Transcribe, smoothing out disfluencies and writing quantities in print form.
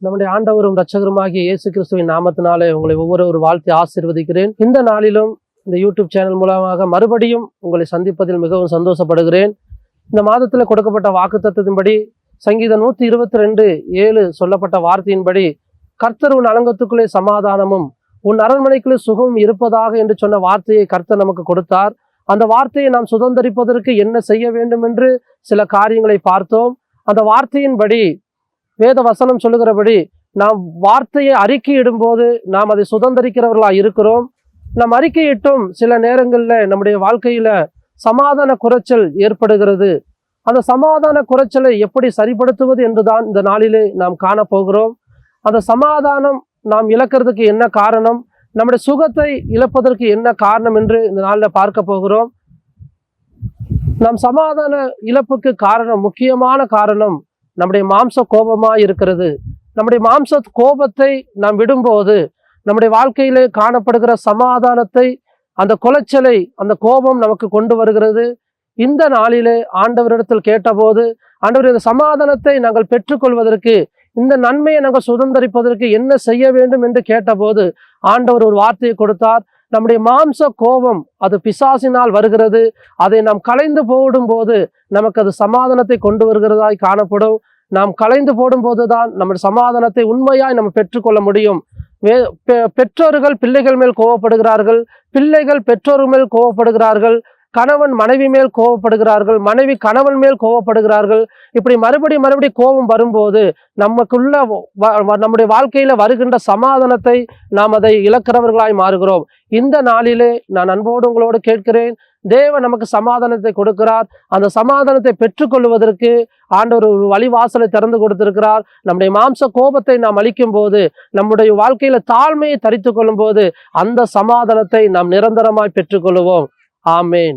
நம்முடைய ஆண்டவரும் இரட்சகருமாகிய இயேசு கிறிஸ்துவின் நாமத்தினாலே உங்களை ஒவ்வொரு வாழ்த்தி ஆசீர்வதிக்கிறேன். இந்த நாளிலும் இந்த யூடியூப் சேனல் மூலமாக மறுபடியும் உங்களை சந்திப்பதில் மிகவும் சந்தோஷப்படுகிறேன். இந்த மாதத்தில் கொடுக்கப்பட்ட வாக்குத்தத்தத்தின்படி சங்கீதம் 122:7 சொல்லப்பட்ட வார்த்தையின்படி கர்த்தர் உன் அலங்கத்துக்குள்ளே சமாதானமும் உன் அரண்மனைக்குள்ளே சுகமும் இருப்பதாக என்று சொன்ன வார்த்தையை கர்த்தர் நமக்கு கொடுத்தார். அந்த வார்த்தையை நாம் சுதந்தரிப்பதற்கு என்ன செய்ய வேண்டும் என்று சில காரியங்களை பார்த்தோம். அந்த வார்த்தையின்படி வேத வசனம் சொல்லுகிறபடி நாம் வார்த்தையை அறிக்கையிடும் போது நாம் அதை சுதந்தரிக்கிறவர்களாக இருக்கிறோம். நாம் அறிக்கையிட்டும் சில நேரங்களில் நம்முடைய வாழ்க்கையில சமாதான குறைச்சல் ஏற்படுகிறது. அந்த சமாதான குறைச்சலை எப்படி சரிப்படுத்துவது என்றுதான் இந்த நாளிலே நாம் காணப்போகிறோம். அந்த சமாதானம் நாம் இழக்கிறதுக்கு என்ன காரணம், நம்முடைய சுகத்தை இழப்பதற்கு என்ன காரணம் என்று இந்த நாளில் பார்க்க போகிறோம். நாம் சமாதான இழப்புக்கு காரணம், முக்கியமான காரணம் நம்முடைய மாம்ச கோபமாக இருக்கிறது. நம்முடைய மாம்ச கோபத்தை நாம் விடும்போது நம்முடைய வாழ்க்கையிலே காணப்படுகிற சமாதானத்தை, அந்த குலைச்சலை, அந்த கோபம் நமக்கு கொண்டு வருகிறது. இந்த நாளிலே ஆண்டவரிடத்தில் கேட்டபோது, ஆண்டவர் இந்த சமாதானத்தை நாங்கள் பெற்றுக்கொள்வதற்கு, இந்த நன்மையை நாங்கள் சுதந்தரிப்பதற்கு என்ன செய்ய வேண்டும் என்று கேட்டபோது ஆண்டவர் ஒரு வார்த்தையை கொடுத்தார். நம்முடைய மாம்ச கோபம் அது பிசாசினால் வருகிறது. அதை நாம் கலைந்து போடும் போது நமக்கு அது சமாதானத்தை கொண்டு வருகிறதாய் காணப்படும். நாம் கலைந்து போடும் போதுதான் நம்முடைய சமாதானத்தை உண்மையாய் நம்ம பெற்றுக்கொள்ள முடியும். பெற்றோர்கள் பிள்ளைகள் மேல் கோபப்படுகிறார்கள், பிள்ளைகள் பெற்றோர்கள் மேல் கோபப்படுகிறார்கள், கணவன் மனைவி மேல் கோபப்படுகிறார்கள், மனைவி கணவன் மேல் கோபப்படுகிறார்கள். இப்படி மறுபடி கோபம் வரும்போது நமக்குள்ள நம்முடைய வாழ்க்கையில வருகின்ற சமாதானத்தை நாம் அதை இழக்கிறவர்களாய் மாறுகிறோம். இந்த நாளிலே நான் அன்போடு உங்களோடு கேட்கிறேன், தேவன் நமக்கு சமாதானத்தை கொடுக்கிறார். அந்த சமாதானத்தை பெற்றுக்கொள்வதற்கு ஆண்டவர் ஒரு வழிவாசலை திறந்து கொடுத்திருக்கிறார். நம்முடைய மாம்ச கோபத்தை நாம் அழிக்கும் போது, நம்முடைய வாழ்க்கையில தாழ்மையை தரித்து கொள்ளும் போது அந்த சமாதானத்தை நாம் நிரந்தரமாய் பெற்றுக்கொள்வோம். ஆமேன்.